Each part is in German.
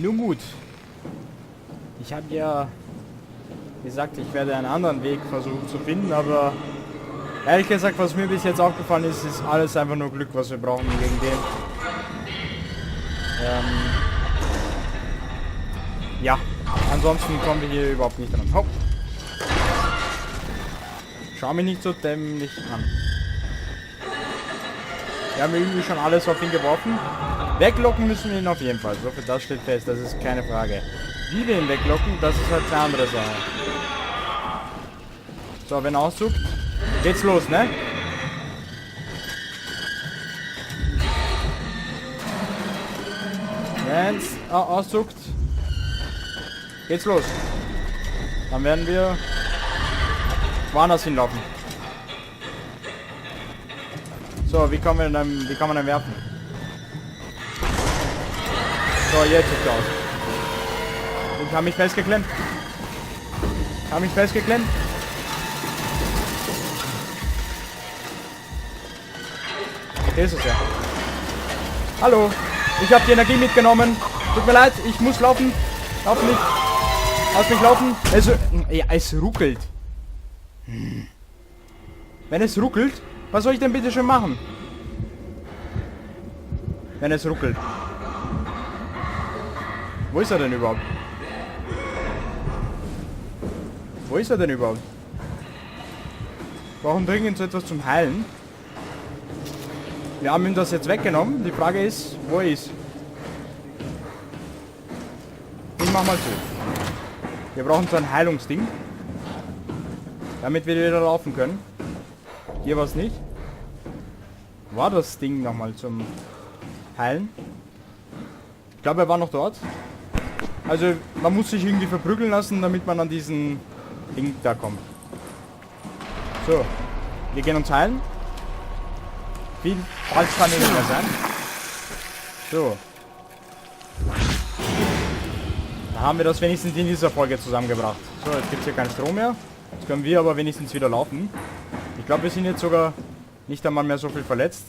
Nun gut. Ich habe ja gesagt, ich werde einen anderen Weg versuchen zu finden, aber ehrlich gesagt, was mir bis jetzt aufgefallen ist, ist alles einfach nur Glück, was wir brauchen gegen den. Ja, ansonsten kommen wir hier überhaupt nicht dran. Hopp. Schau mich nicht so dämlich an. Wir haben irgendwie schon alles auf ihn geworfen. Weglocken müssen wir ihn auf jeden Fall. So viel das steht fest, das ist keine Frage. Wie wir ihn weglocken, das ist halt eine andere Sache. So, wenn er auszuckt, geht's los, ne? Wenn's auszuckt, geht's los. Dann werden wir woanders hinlaufen. So, wie kann man dann werfen? So, jetzt sieht's aus. Ich habe mich festgeklemmt. Hier ist es ja. Hallo, ich habe die Energie mitgenommen. Tut mir leid, ich muss laufen. Lauf nicht. Lass mich laufen. Es ruckelt. Wenn es ruckelt, was soll ich denn bitte schon machen? Wenn es ruckelt. Wo ist er denn überhaupt? Wo ist er denn überhaupt? Warum dringend so etwas zum Heilen? Wir haben ihm das jetzt weggenommen. Die Frage ist, wo er ist. Ich mach mal zu. Wir brauchen so ein Heilungsding. Damit wir wieder laufen können. Hier war es nicht. War das Ding nochmal zum Heilen? Ich glaube, er war noch dort. Also, man muss sich irgendwie verprügeln lassen, damit man an diesen Ding da kommt. So. Wir gehen uns heilen. Viel falsch kann nicht mehr sein. So. Da haben wir das wenigstens in dieser Folge zusammengebracht. So, jetzt gibt es hier keinen Strom mehr. Jetzt können wir aber wenigstens wieder laufen. Ich glaube, wir sind jetzt sogar nicht einmal mehr so viel verletzt.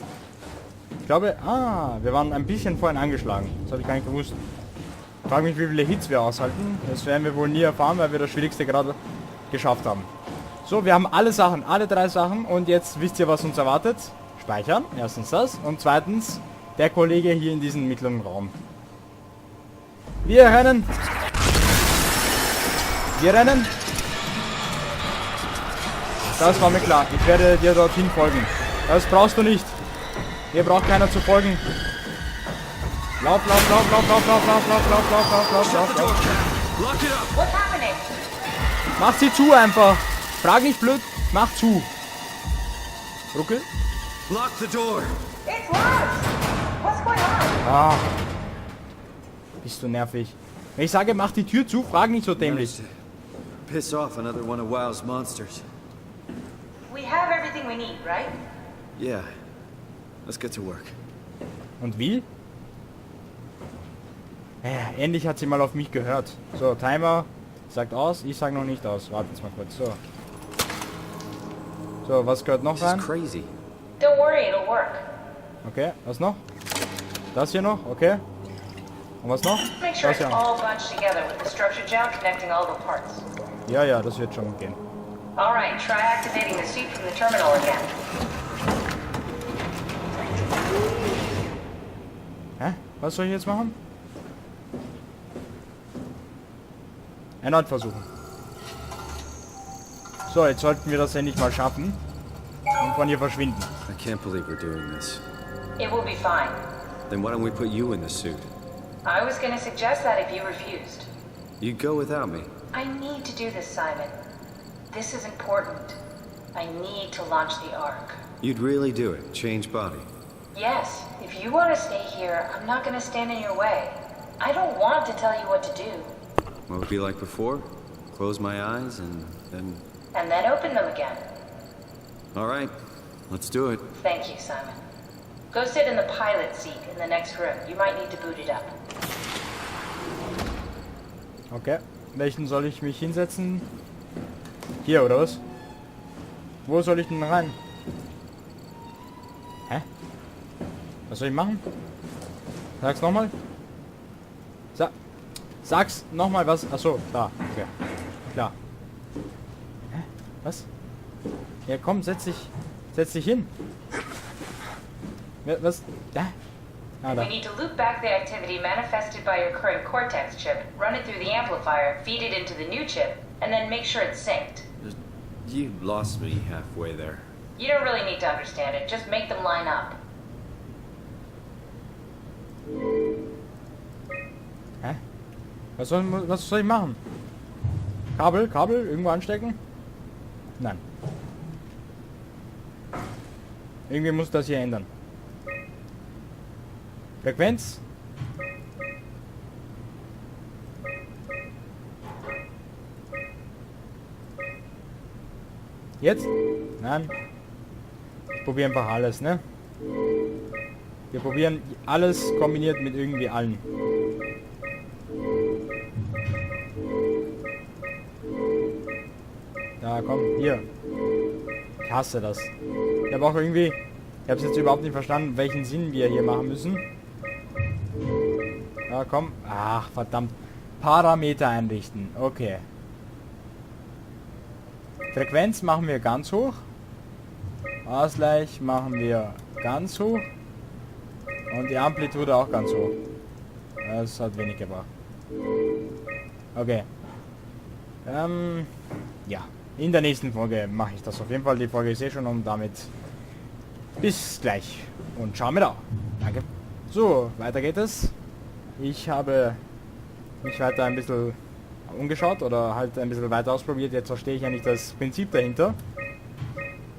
Ich glaube, wir waren ein bisschen vorhin angeschlagen. Das habe ich gar nicht gewusst. Ich frage mich, wie viele Hits wir aushalten. Das werden wir wohl nie erfahren, weil wir das Schwierigste gerade geschafft haben. So, wir haben alle Sachen, alle 3 Sachen. Und jetzt wisst ihr, was uns erwartet. Speichern, erstens das. Und zweitens, der Kollege hier in diesem mittleren Raum. Wir rennen. Wir rennen. Das war mir klar. Ich werde dir dorthin folgen. Das brauchst du nicht. Hier braucht keiner zu folgen. Lauf, lauf, lauf, lauf, lauf, lauf, lauf, lauf, lauf, lauf, lauf, lauf, lauf. Mach sie zu einfach. Frag nicht blöd. Mach zu. Ruckel. Lock the door. It's locked. What's going on? Ah. Bist du nervig. Wenn ich sage, mach die Tür zu, frag nicht so dämlich. Piss off another one of WoW's monsters. We have everything we need, right? Yeah. Let's get to work. Und wie? Endlich hat sie mal auf mich gehört. So, Timer sagt aus, ich sag noch nicht aus. Warten Sie mal kurz. So. So, was gehört noch This is rein? crazy. Don't worry, it'll work. Okay, was noch? Das hier noch? Okay. Und was noch? Make sure Das it's hier noch. all bunched together with the structure gel connecting all the parts. Ja, ja, das wird schon gehen. Alright, try activating the suit from the terminal again. Hä? Was soll ich jetzt machen? Erneut versuchen. So, jetzt sollten wir das endlich mal schaffen. Und von hier verschwinden. I can't believe we're doing this. It will be fine. Then why don't we put you in the suit? I was gonna suggest that if you refused. You'd go without me. I need to do this, Simon. This is important. I need to launch the Ark. You'd really do it. Change body. Yes, if you want to stay here, I'm not gonna stand in your way. I don't want to tell you what to do. What would it be like before? Close my eyes and then... And then open them again. All right. Let's do it. Thank you, Simon. Go sit in the pilot seat in the next room. You might need to boot it up. Okay. Welchen soll ich mich hinsetzen? Hier, oder was? Wo soll ich denn rein? Hä? Was soll ich machen? Sag's nochmal. So. Sag's nochmal was. Achso, da. Okay. Klar. Hä? Was? Ja, komm, setz dich hin. Was? Da? Ah, da. We need to loop back the activity manifested by your current cortex chip, run it through the amplifier, feed it into the new chip, and then make sure it's synced. You lost me halfway there. You don't really need to understand it, just make them line up. Hä? Was soll ich machen? Kabel irgendwo anstecken? Nein. Irgendwie muss das hier ändern. Frequenz. Jetzt? Nein. Ich probiere einfach alles, ne? Wir probieren alles kombiniert mit irgendwie allen. Ja, komm, hier. Ich hasse das. Ich habe auch irgendwie... Ich habe es jetzt überhaupt nicht verstanden, welchen Sinn wir hier machen müssen. Ja, komm. Ach, verdammt. Parameter einrichten. Okay. Frequenz machen wir ganz hoch. Ausgleich machen wir ganz hoch. Und die Amplitude auch ganz hoch. Das hat wenig gebracht. Okay. Ja. In der nächsten Folge mache ich das auf jeden Fall. Die Folge ist eh schon und damit bis gleich. Und ciao mit auch. Danke. So, weiter geht es. Ich habe mich weiter ein bisschen umgeschaut oder halt ein bisschen weiter ausprobiert. Jetzt verstehe ich eigentlich das Prinzip dahinter.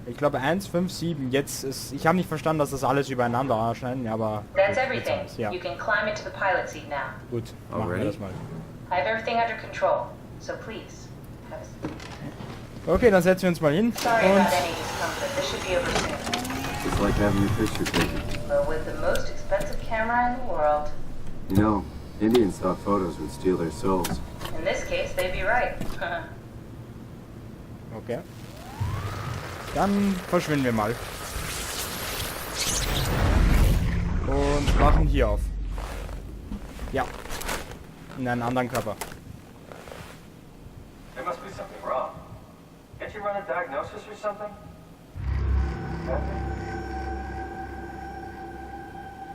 Ich glaube 1, 5, 7. Jetzt ist... Ich habe nicht verstanden, dass das alles übereinander anschneiden, aber... That's gut, everything. alles, ja. You can climb into the pilot seat now. Gut, machen wir Alright. das mal. I have everything under control, so please, have a seat. Okay, dann setzen wir uns mal hin. Sorry Und about any discomfort. This should be over soon. It's like having your picture taken. But with the most expensive camera in the world, You know, Indians thought photos would steal their souls. in this case, they'd be right. okay. Dann verschwinden wir mal. Und machen hier auf. Ja. In einen anderen Körper. There must be something wrong. Can't you run a diagnosis or something?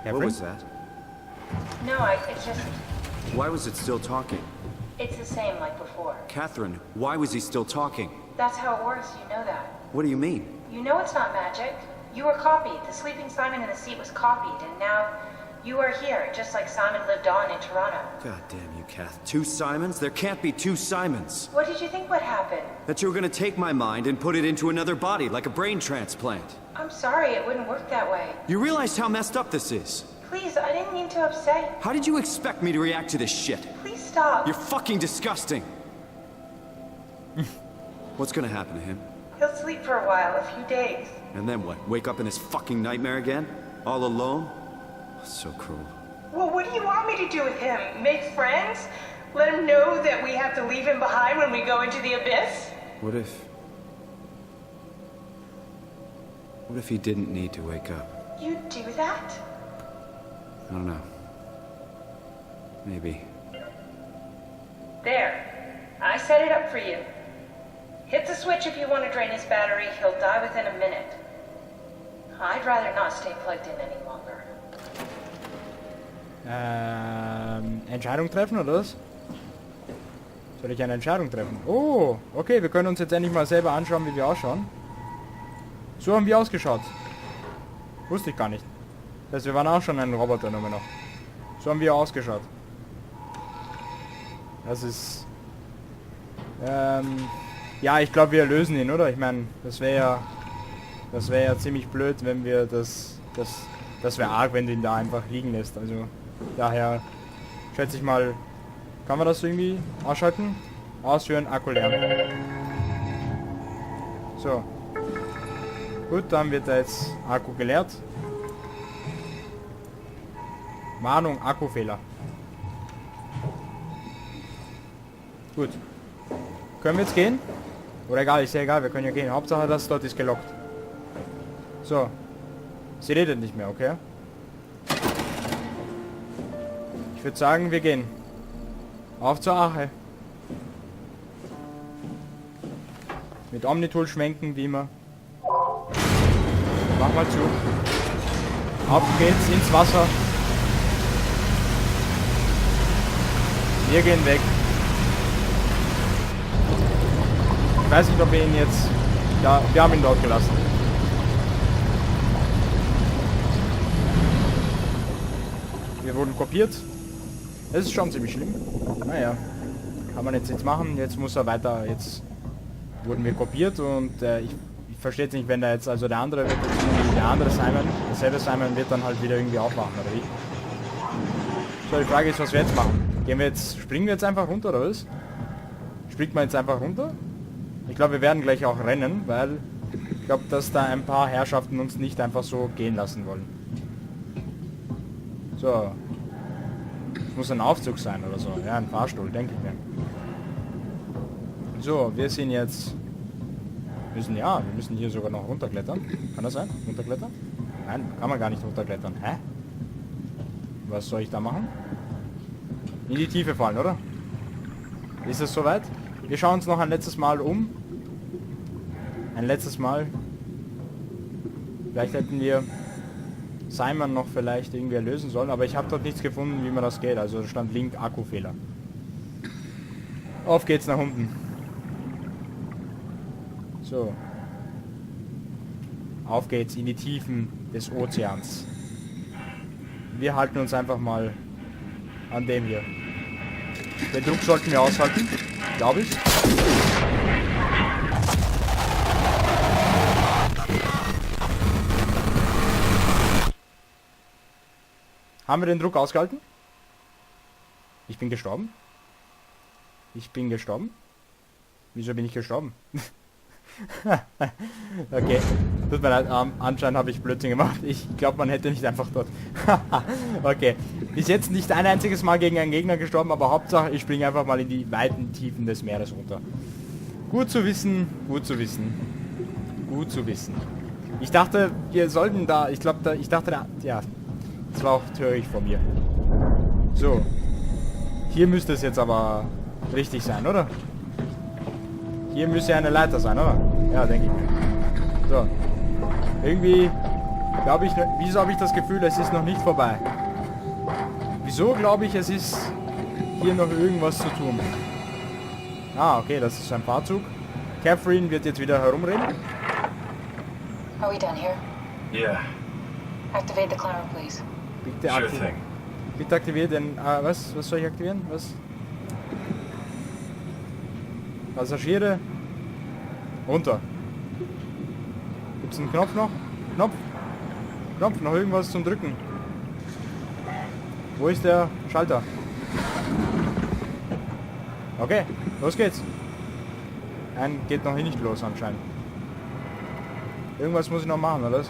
What was that? No, it's just, Why was it still talking? it's the same like before. Catherine, why was he still talking? That's how it works, you know that. What do you mean? You know it's not magic. You were copied. The sleeping Simon in the seat was copied, and now you are here, just like Simon lived on in Toronto. God damn you, Kath. 2 Simons? There can't be 2 Simons. What did you think would happen? That you were gonna take my mind and put it into another body, like a brain transplant. I'm sorry, it wouldn't work that way. You realize how messed up this is? Please, I didn't mean to upset. How did you expect me to react to this shit? Please stop. You're fucking disgusting. What's gonna happen to him? He'll sleep for a while, a few days. And then what? Wake up in this fucking nightmare again? All alone? So cruel. Well, what do you want me to do with him? Make friends? Let him know that we have to leave him behind when we go into the abyss? What if he didn't need to wake up? You'd do that? I don't know. Maybe. There. I set it up for you. Hit the switch if you want to drain his battery. He'll die within a minute. I'd rather not stay plugged in any longer. Entscheidung treffen, oder was? Soll ich eine Entscheidung treffen? Oh, okay, wir können uns jetzt endlich mal selber anschauen, wie wir ausschauen. So haben wir ausgeschaut. Wusste ich gar nicht. Das heißt, wir waren auch schon ein Roboter, nur noch. So haben wir ausgeschaut. Das ist... ja, ich glaube, wir lösen ihn, oder? Ich meine, das wäre ja ziemlich blöd, wenn wir das wäre arg, wenn du ihn da einfach liegen lässt. Also, daher schätze ich mal, kann man das irgendwie ausschalten? Ausführen, Akku leer. So. Gut, dann wird da jetzt Akku geleert. Warnung, Akkufehler. Gut. Können wir jetzt gehen? Oder egal, ist ja egal, wir können ja gehen. Hauptsache, das dort ist gelockt. So. Sie redet nicht mehr, okay? Ich würde sagen, wir gehen. Auf zur Ache. Mit Omnitool schwenken, wie immer. Mach mal zu. Auf geht's ins Wasser. Wir gehen weg. Ich weiß nicht, ob wir ihn jetzt... Ja, wir haben ihn dort gelassen. Wir wurden kopiert. Das ist schon ziemlich schlimm. Naja, kann man jetzt nichts machen. Jetzt muss er weiter. Jetzt wurden wir kopiert und ich verstehe jetzt nicht, wenn da jetzt also der andere wird, der andere Simon, derselbe Simon wird dann halt wieder irgendwie aufwachen, oder wie? So, die Frage ist, was wir jetzt machen. Springen wir jetzt einfach runter, oder was? Springt man jetzt einfach runter? Ich glaube, wir werden gleich auch rennen, weil ich glaube, dass da ein paar Herrschaften uns nicht einfach so gehen lassen wollen. So. Das muss ein Aufzug sein oder so. Ja, ein Fahrstuhl, denke ich mir. So, wir sind jetzt... wir müssen hier sogar noch runterklettern. Kann das sein? Runterklettern? Nein, kann man gar nicht runterklettern. Hä? Was soll ich da machen? In die Tiefe fallen, oder? Ist es soweit? Wir schauen uns noch ein letztes Mal um. Ein letztes Mal. Vielleicht hätten wir Simon noch vielleicht irgendwie lösen sollen, aber ich habe dort nichts gefunden, wie man das geht. Also da stand Link Akkufehler. Auf geht's nach unten. So. Auf geht's in die Tiefen des Ozeans. Wir halten uns einfach mal an dem hier. Den Druck sollten wir aushalten, glaube ich. Haben wir den Druck ausgehalten? Ich bin gestorben. Ich bin gestorben. Wieso bin ich gestorben? Okay, tut mir leid, anscheinend habe ich Blödsinn gemacht. Ich glaube, man hätte nicht einfach dort... Okay, bis jetzt nicht ein einziges Mal gegen einen Gegner gestorben, aber Hauptsache, ich springe einfach mal in die weiten Tiefen des Meeres runter. Gut zu wissen, gut zu wissen. Gut zu wissen. Ich dachte, wir sollten da... Ich dachte, ja, das war auch töricht von mir. So. Hier müsste es jetzt aber richtig sein, oder? Hier müsste ja eine Leiter sein, oder? Ja, denke ich mir. So. Irgendwie glaube ich... Wieso habe ich das Gefühl, es ist noch nicht vorbei? Wieso glaube ich, es ist hier noch irgendwas zu tun? Ah, okay, das ist ein Fahrzug. Catherine wird jetzt wieder herumreden. Are we done here? Yeah, Activate the climber, please. Bitte sure aktivieren. thing. Bitte aktivieren den... was soll ich aktivieren? Was? Passagiere. Runter. Gibt es einen Knopf noch? Knopf, noch irgendwas zum Drücken. Wo ist der Schalter? Okay, los geht's. Nein, geht noch nicht los anscheinend. Irgendwas muss ich noch machen, oder?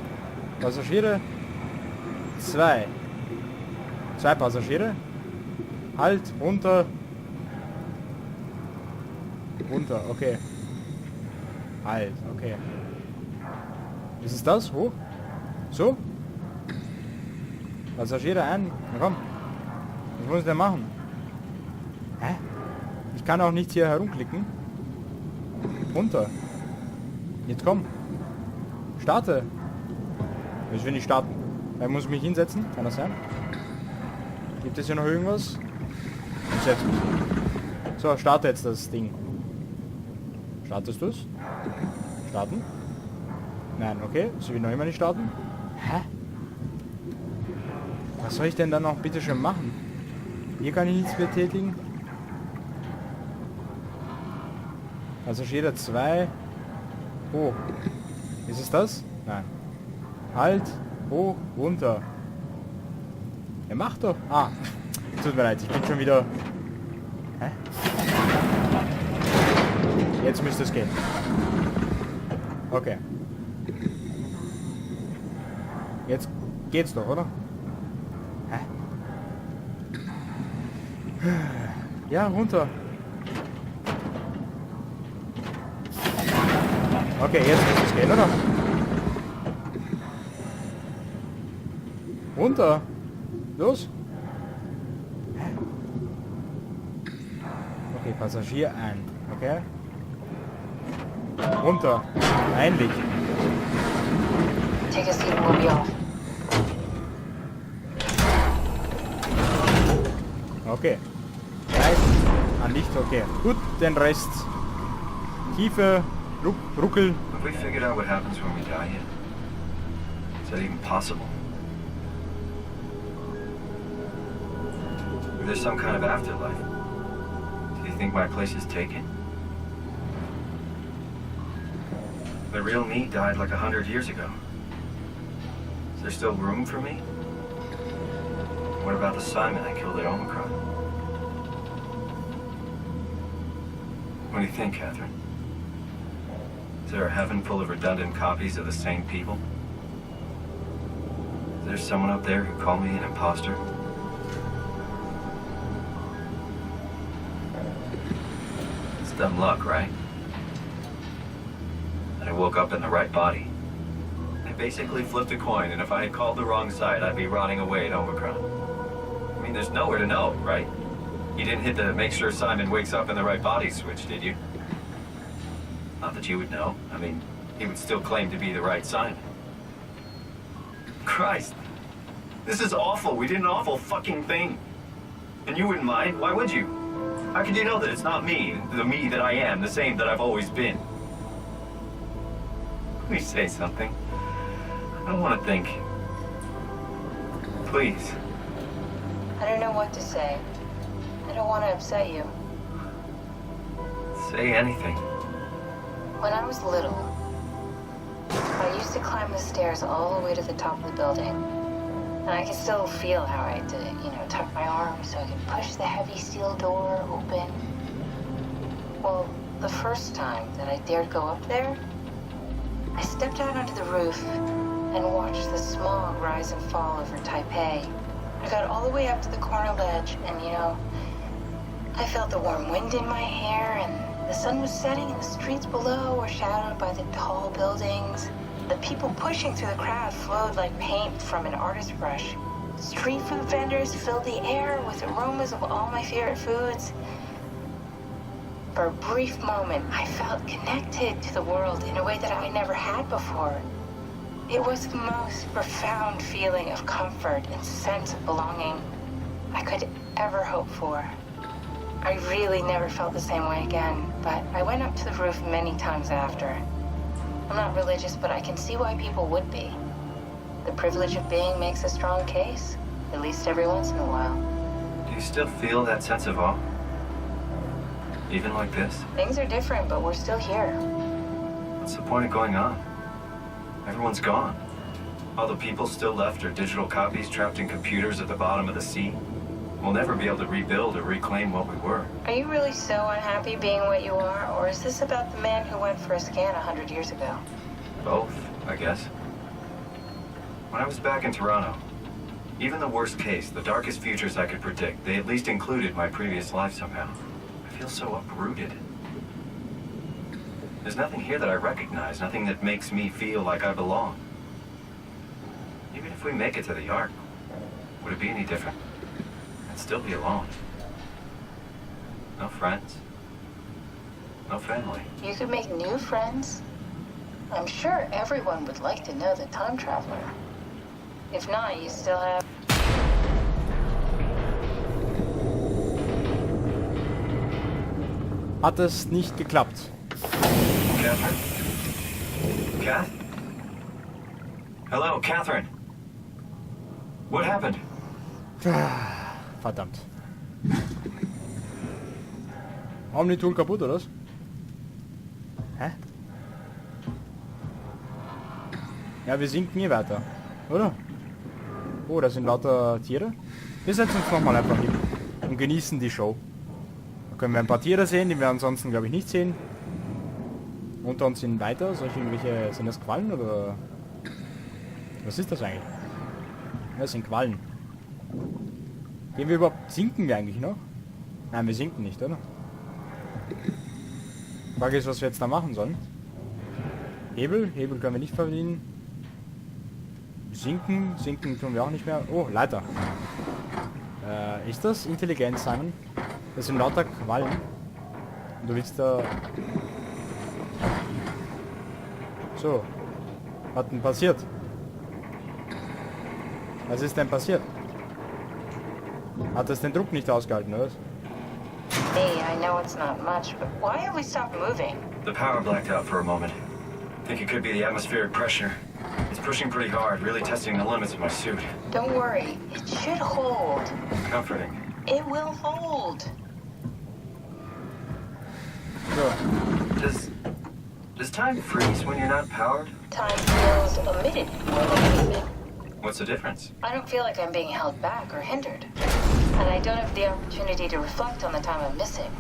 Passagiere. 2 Passagiere. Halt, runter. Runter, okay. Halt, okay. Ist es das? Hoch? So? Passagiere ein. Na komm. Was muss ich denn machen? Hä? Ich kann auch nicht hier herumklicken. Runter. Jetzt komm. Starte. Ich will nicht starten. Ich muss mich hinsetzen. Kann das sein? Gibt es hier noch irgendwas? Ich setze mich. So, starte jetzt das Ding. Startest du es? Starten? Nein, okay. Sie will noch immer nicht starten. Hä? Was soll ich denn dann noch bitte schon machen? Hier kann ich nichts betätigen. Passagiere 2. Hoch. Ist es das? Nein. Halt. Hoch. Runter. Ja, mach doch. Ah. Tut mir leid, ich bin schon wieder... Hä? Jetzt müsste es gehen. Okay. Jetzt geht's doch, oder? Hä? Ja, runter. Okay, jetzt müsste es gehen, oder? Runter. Los. Hä? Okay, Passagier ein. Okay. Runter. Einlich. Take a seat and we'll be off. Okay. Reis an Licht, okay. Gut, den Rest. Tiefe, Ruckel. Have we figured out what happens when we die yet? Is that even possible? Or there's some kind of afterlife? Do you think my place is taken? The real me died like 100 years ago. Is there still room for me? What about the Simon I killed at Omicron? What do you think, Catherine? Is there a heaven full of redundant copies of the same people? Is there someone up there who called me an imposter? It's dumb luck, right? I woke up in the right body. I basically flipped a coin, and if I had called the wrong side, I'd be rotting away at Omicron. I mean, there's nowhere to know, right? You didn't hit the make sure Simon wakes up in the right body switch, did you? Not that you would know. I mean, he would still claim to be the right Simon. Christ. This is awful. We did an awful fucking thing. And you wouldn't mind? Why would you? How could you know that it's not me, the me that I am, the same that I've always been? Please say something. I don't want to think. Please. I don't know what to say. I don't want to upset you. Say anything. When I was little, I used to climb the stairs all the way to the top of the building. And I can still feel how I had to, tuck my arms so I could push the heavy steel door open. Well, the first time that I dared go up there, I stepped out onto the roof and watched the smog rise and fall over Taipei. I got all the way up to the corner ledge and, I felt the warm wind in my hair and the sun was setting and the streets below were shadowed by the tall buildings. The people pushing through the crowd flowed like paint from an artist's brush. Street food vendors filled the air with aromas of all my favorite foods. For a brief moment, I felt connected to the world in a way that I never had before. It was the most profound feeling of comfort and sense of belonging I could ever hope for. I really never felt the same way again, but I went up to the roof many times after. I'm not religious, but I can see why people would be. The privilege of being makes a strong case, at least every once in a while. Do you still feel that sense of awe? Even like this? Things are different, but we're still here. What's the point of going on? Everyone's gone. All the people still left are digital copies trapped in computers at the bottom of the sea. We'll never be able to rebuild or reclaim what we were. Are you really so unhappy being what you are, or is this about the man who went for a scan 100 years ago? Both, I guess. When I was back in Toronto, even the worst case, the darkest futures I could predict, they at least included my previous life somehow. I feel so uprooted. There's nothing here that I recognize, nothing that makes me feel like I belong. Even if we make it to the Ark, would it be any different? I'd still be alone. No friends. No family. You could make new friends. I'm sure everyone would like to know the time traveler. If not, you still have... Hat es nicht geklappt. Catherine? Kath? Hello, Catherine. What happened? Verdammt. Warum die Tool kaputt, oder was? Hä? Ja, wir sinken hier weiter, oder? Oh, da sind lauter Tiere. Wir setzen uns nochmal einfach hin und genießen die Show. Da können wir ein paar Tiere sehen, die wir ansonsten, glaube ich, nicht sehen. Unter uns sind weiter, solche irgendwelche, sind das Quallen oder... Was ist das eigentlich? Ja, das sind Quallen. Gehen wir überhaupt, sinken wir eigentlich noch? Nein, wir sinken nicht, oder? Die Frage ist, was wir jetzt da machen sollen. Hebel können wir nicht verdienen. Sinken tun wir auch nicht mehr. Oh, Leiter. Ist das Intelligenz, Simon? Das sind lauter Quallen. Du willst da... So. Was denn passiert? Was ist denn passiert? Hat das den Druck nicht ausgehalten, oder? Hey, I know it's not much, but why have we stopped moving? The power blacked out for a moment. Think it could be the atmospheric pressure. It's pushing pretty hard, really testing the limits of my suit. Don't worry, it should hold. Comforting. It will hold. So. Does time freeze when you're not powered? Time feels omitted more than anything. What's the difference? I don't feel like I'm being held back or hindered. And I don't have the opportunity to reflect on the time I'm missing.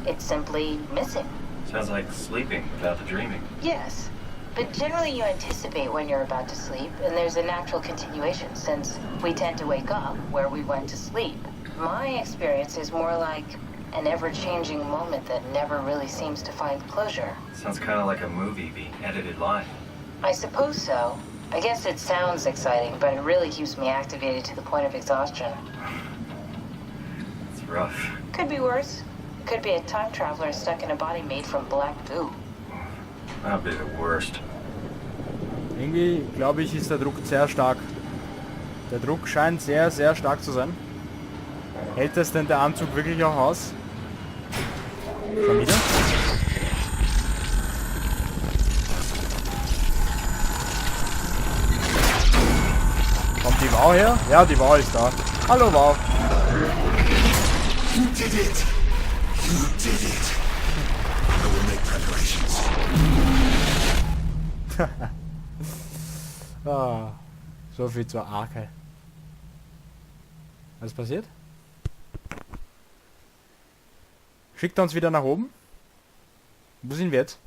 It's simply missing. Sounds like sleeping without the dreaming. Yes, but generally you anticipate when you're about to sleep, and there's a natural continuation since we tend to wake up where we went to sleep. My experience is more like an ever-changing moment that never really seems to find closure. Sounds kind of like a movie being edited live. I suppose so. I guess it sounds exciting, but it really keeps me activated to the point of exhaustion. It's rough. Could be worse. Could be a time traveler stuck in a body made from black goo. That'd be the worst. Irgendwie, glaube ich, ist der Druck sehr stark. Der Druck scheint sehr, sehr stark zu sein. Hält das denn der Anzug wirklich auch aus? Schon wieder? Kommt die Wow her? Ja, die Wow ist da. Hallo Wow. You did it! You did it! I will make preparations. So viel zur Arke. Was ist passiert? Schickt er uns wieder nach oben? Wo sind wir jetzt?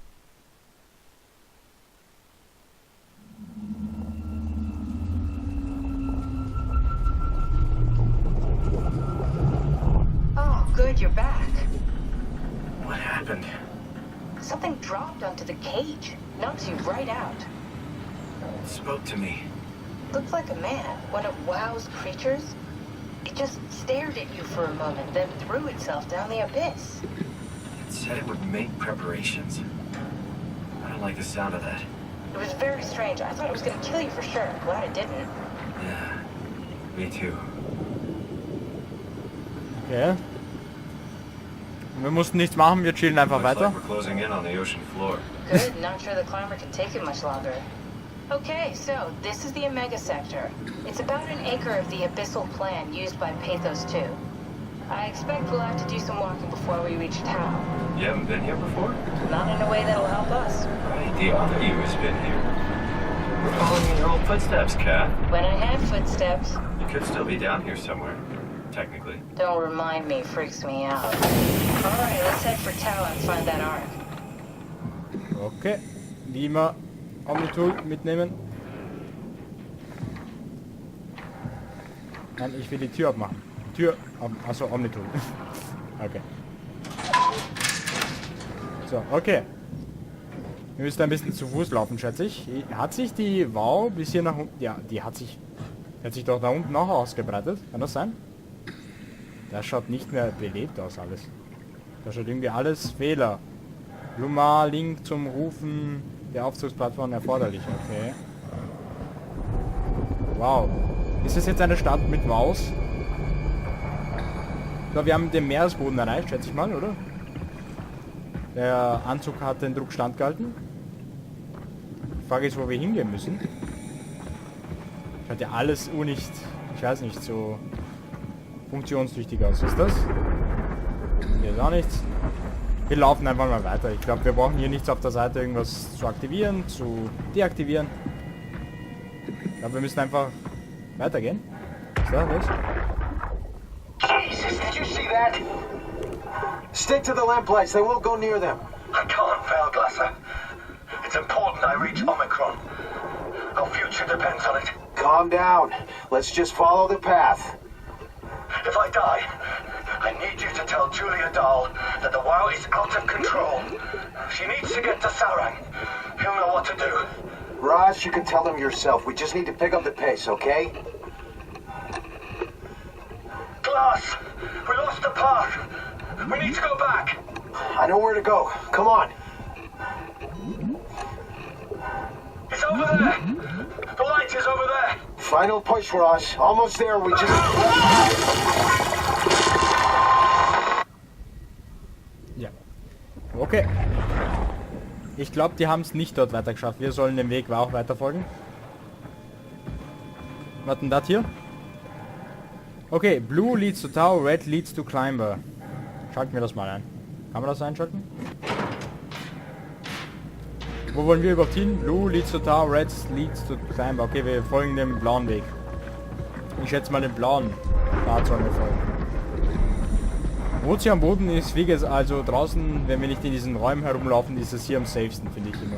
Oh, good, you're back. What happened? Something dropped onto the cage. Knocks you right out. It spoke to me. Looked like a man, one of WoW's creatures. It just stared at you for a moment, then threw itself down the abyss. It said it would make preparations. I don't like the sound of that. It was very strange. I thought it was going to kill you for sure. Glad it didn't. Yeah, me too. Okay. Wir mussten nichts machen, wir chillen einfach Looks weiter. like we're closing in on the ocean floor. Good, not sure the climber can take it much longer. Okay, so this is the Omega Sector. It's about an acre of the abyssal plan used by Pathos 2. I expect we'll have to do some walking before we reach town. You haven't been here before? Not in a way that'll help us. Right, the other you has been here. We're following in your old footsteps, Kat. When I had footsteps, You could still be down here somewhere, technically. don't remind me, freaks me out. Alright, let's head for Tau and find that ark. Okay. Wie immer Omnitool mitnehmen. Nein, ich will die Tür abmachen. Tür auf. Achso, Omnitool. Okay. So, okay. Wir müssen ein bisschen zu Fuß laufen, schätze ich. Hat sich die Wow bis hier nach unten... Ja, die hat sich doch da unten auch ausgebreitet. Kann das sein? Das schaut nicht mehr belebt aus alles. Da schaut irgendwie alles Fehler. Lumar, Link zum Rufen der Aufzugsplattform erforderlich. Okay. Wow. Ist das jetzt eine Stadt mit Maus? So, wir haben den Meeresboden erreicht, schätze ich mal, oder? Der Anzug hat den Druck standgehalten. Die Frage ist, wo wir hingehen müssen. Schaut ja alles nicht, ich weiß nicht, so funktionstüchtig aus. Ist das? Hier ist auch nichts. Wir laufen einfach mal weiter. Ich glaube, wir brauchen hier nichts auf der Seite irgendwas zu aktivieren, zu deaktivieren. Ich glaube, wir müssen einfach weitergehen. Ist da was? Jesus, did you see that? Stick to the lamplights, they won't go near them. I can't fail, Glasser. It's important I reach Omicron. Our future depends on it. Calm down. Let's just follow the path. If I die, I need you to tell Julia Dahl that the WoW is out of control. She needs to get to Sarang. He'll know what to do. Raj, you can tell them yourself. We just need to pick up the pace, okay? Glass! We lost the path! We need to go back! I know where to go. Come on. It's over there. The light is over there. Final push for us. Almost there. We just... Ja. Okay. Ich glaube, die haben es nicht dort weiter geschafft. Wir sollen dem Weg auch weiter folgen. Was denn das hier? Okay, Blue leads to Tower, Red leads to Climber. Schalten wir das mal ein. Kann man das einschalten? Wo wollen wir überhaupt hin? Blue leads to Tower, Red leads to Climber. Okay, wir folgen dem blauen Weg. Ich schätze mal den blauen. Da sollen wir folgen. Ozean am Boden ist, wie gesagt, also draußen, wenn wir nicht in diesen Räumen herumlaufen, ist es hier am safesten, finde ich immer.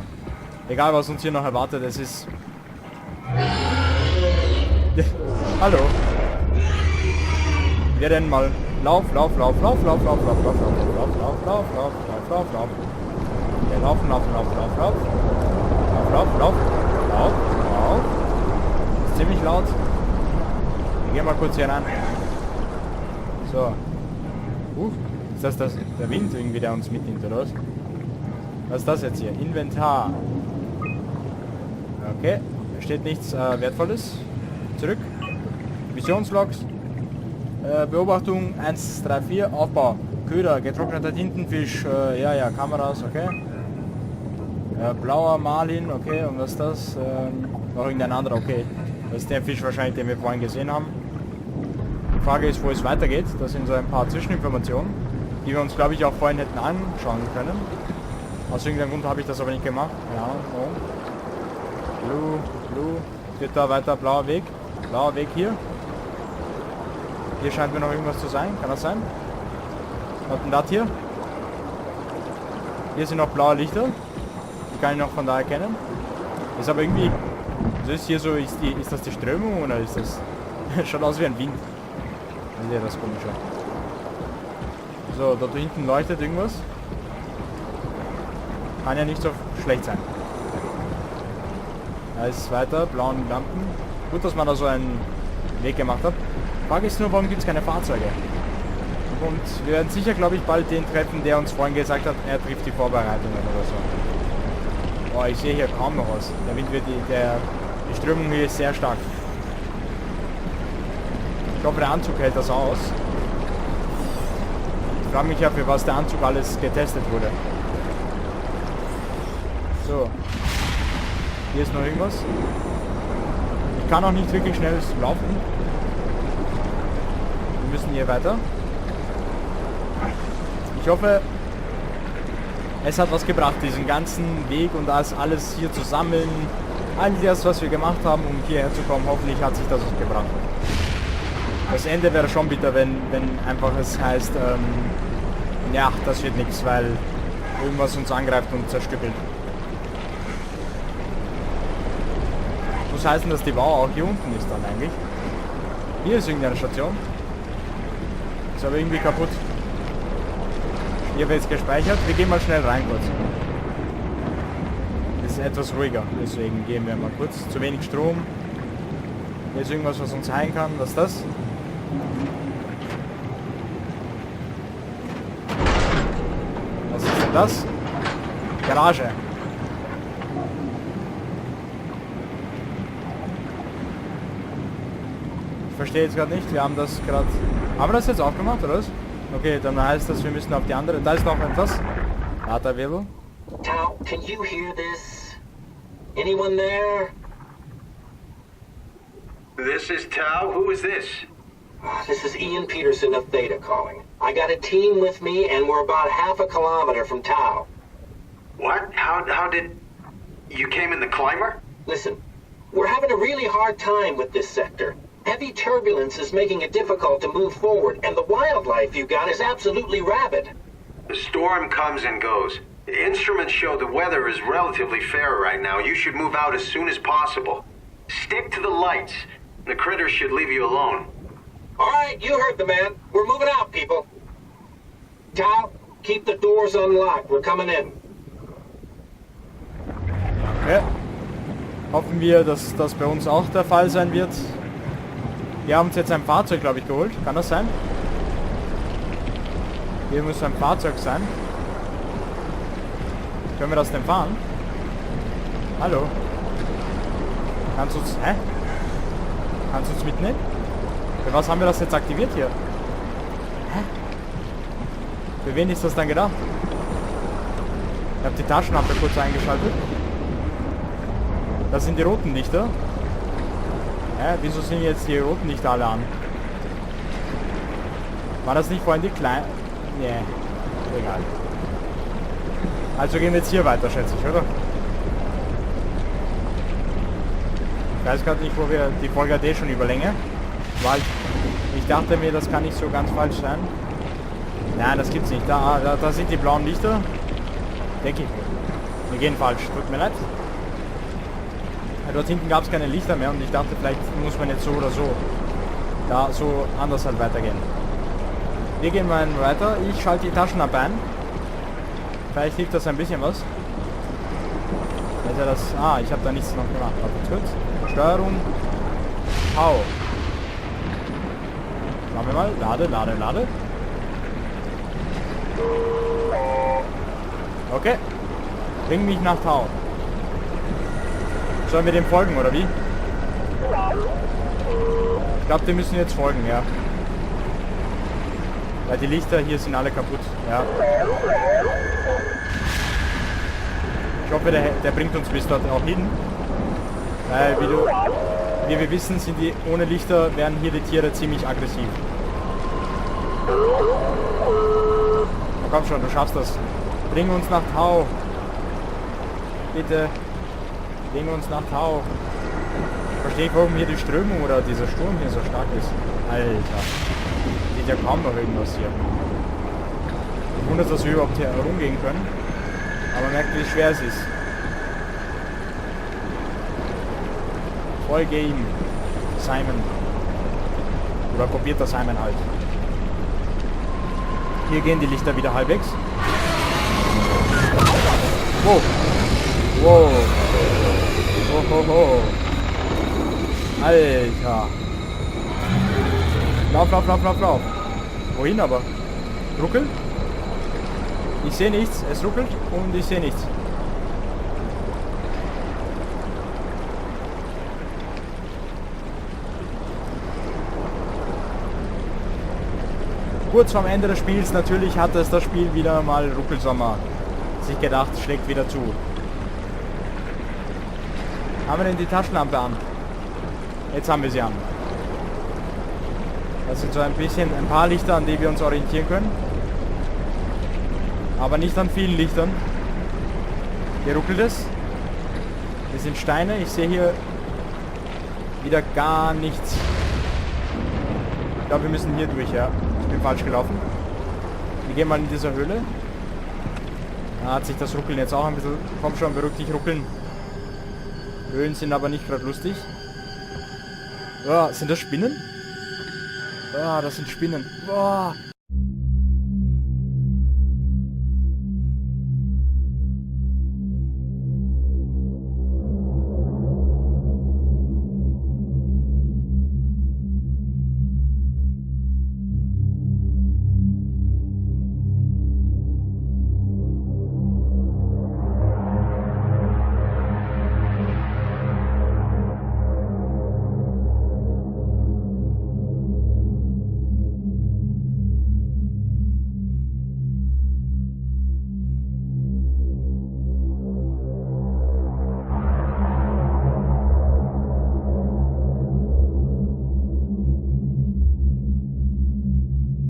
Egal, was uns hier noch erwartet, es ist... Hallo. Wir rennen mal. Lauf. Wir laufen. Ist ziemlich laut. Wir gehen mal kurz hier ran. So. Ist das der Wind irgendwie, der uns mitnimmt, oder was? Was ist das jetzt hier? Inventar. Okay. Da steht nichts Wertvolles. Zurück. Missionslogs. Beobachtung 134. Aufbau. Köder. Getrockneter Tintenfisch. Ja, Kameras. Okay. Blauer Marlin. Okay. Und was ist das? Noch irgendein anderer. Okay. Das ist der Fisch wahrscheinlich, den wir vorhin gesehen haben. Die Frage ist, wo es weitergeht. Das sind so ein paar Zwischeninformationen, die wir uns, glaube ich, auch vorhin hätten anschauen können. Aus irgendeinem Grund habe ich das aber nicht gemacht. Ja, so. Blue. Geht da weiter, blauer Weg. Blauer Weg hier. Hier scheint mir noch irgendwas zu sein. Kann das sein? Was denn das hier? Hier sind noch blaue Lichter. Die kann ich noch von da erkennen. Ist aber irgendwie... Also ist hier so... Ist das die Strömung oder ist das... Schaut aus wie ein Wind. Ja, das ist komisch. So, dort hinten leuchtet irgendwas. Kann ja nicht so schlecht sein. Da ist es weiter, blauen Lampen. Gut, dass man da so einen Weg gemacht hat. Frage ist nur, warum gibt es keine Fahrzeuge? Und wir werden sicher, glaube ich, bald den treffen, der uns vorhin gesagt hat, er trifft die Vorbereitungen oder so. Boah, ich sehe hier kaum noch was. Der Wind wird die Strömung hier ist sehr stark. Ich hoffe, der Anzug hält das aus. Ich frage mich ja, für was der Anzug alles getestet wurde. So. Hier ist noch irgendwas. Ich kann auch nicht wirklich schnell laufen. Wir müssen hier weiter. Ich hoffe, es hat was gebracht, diesen ganzen Weg und das alles hier zu sammeln. All das, was wir gemacht haben, um hierher zu kommen, hoffentlich hat sich das was gebracht. Das Ende wäre schon bitter, wenn einfach es heißt, ja, das wird nichts, weil irgendwas uns angreift und zerstückelt. Muss heißen, dass die Mauer auch hier unten ist dann eigentlich. Hier ist irgendeine Station. Ist aber irgendwie kaputt. Hier wird jetzt gespeichert. Wir gehen mal schnell rein kurz. Ist etwas ruhiger, deswegen gehen wir mal kurz. Zu wenig Strom. Hier ist irgendwas, was uns heilen kann. Was ist das? Was ist denn das? Garage. Ich verstehe jetzt gerade nicht. Wir haben das gerade... Haben wir das jetzt aufgemacht, oder was? Okay, dann heißt das, wir müssen auf die andere... Da ist noch etwas. Data-Wirbel. Tao, can you hear this? Anyone there? This is Tao. Who is this? This is Ian Peterson of Theta calling. I got a team with me and we're about half a kilometer from Tao. What? How did... You came in the climber? Listen, we're having a really hard time with this sector. Heavy turbulence is making it difficult to move forward, and the wildlife you got is absolutely rabid. The storm comes and goes. The instruments show the weather is relatively fair right now. You should move out as soon as possible. Stick to the lights. The critters should leave you alone. All right, you heard the man. We're moving out, people. Tao, keep the doors unlocked. We're coming in. Okay. Hoffen wir, dass das bei uns auch der Fall sein wird. Wir haben uns jetzt ein Fahrzeug, glaube ich, geholt. Kann das sein? Hier muss ein Fahrzeug sein. Können wir das denn fahren? Hallo? Kannst du uns... Hä? Kannst du uns mitnehmen? Für was haben wir das jetzt aktiviert hier? Hä? Für wen ist das dann gedacht? Ich habe die Taschenlampe kurz eingeschaltet. Das sind die roten Lichter. Hä? Wieso sind jetzt die roten Lichter alle an? War das nicht vorhin die kleinen... Nee. Egal. Also gehen wir jetzt hier weiter, schätze ich, oder? Ich weiß gerade nicht, wo wir... Die Folge hat eh schon Überlänge. Weil ich dachte mir, das kann nicht so ganz falsch sein. Nein, das gibt's nicht. Da sind die blauen Lichter. Denke ich. Wir gehen falsch. Tut mir leid. Ja, dort hinten gab es keine Lichter mehr und ich dachte, vielleicht muss man jetzt so oder so. Da so anders halt weitergehen. Wir gehen mal weiter. Ich schalte die Taschenlampe ein. Vielleicht hilft das ein bisschen was. Also das... Ah, ich habe da nichts noch gemacht. Warte kurz. Steuerung. Hau. Machen wir mal. Lade. Okay. Bring mich nach Tau. Sollen wir dem folgen, oder wie? Ich glaube, wir müssen jetzt folgen, ja. Weil die Lichter hier sind alle kaputt. Ja. Ich hoffe, der bringt uns bis dort auch hin. Weil, wie wir wissen, sind die ohne Lichter, werden hier die Tiere ziemlich aggressiv. Na komm schon, du schaffst das. Bring uns nach Tau. Bitte. Bring uns nach Tau. Ich verstehe, warum hier die Strömung oder dieser Sturm hier so stark ist. Alter. Geht ja kaum noch irgendwas hier. Ich wundere, dass wir überhaupt hier herumgehen können. Aber merkt, wie schwer es ist. Folge ihm. Simon. Oder kopiert der Simon halt. Hier gehen die Lichter wieder halbwegs. Wow. Wow. Oh. Alter. Lauf. Wohin aber? Ruckeln? Ich sehe nichts. Es ruckelt und ich sehe nichts. Kurz vorm Ende des Spiels natürlich hat es das Spiel wieder mal Ruckelsommer sich gedacht, schlägt wieder zu. Haben wir denn die Taschenlampe an? Jetzt haben wir sie an. Das sind so ein paar Lichter, an die wir uns orientieren können. Aber nicht an vielen Lichtern. Hier ruckelt es. Hier sind Steine. Ich sehe hier wieder gar nichts. Ich glaube, wir müssen hier durch, ja. Ich bin falsch gelaufen. Wir gehen mal in dieser Höhle. Da hat sich das Ruckeln jetzt auch ein bisschen... Komm schon, beruhig dich, ruckeln. Höhlen sind aber nicht gerade lustig. Oh, sind das Spinnen? Ah, das sind Spinnen. Boah.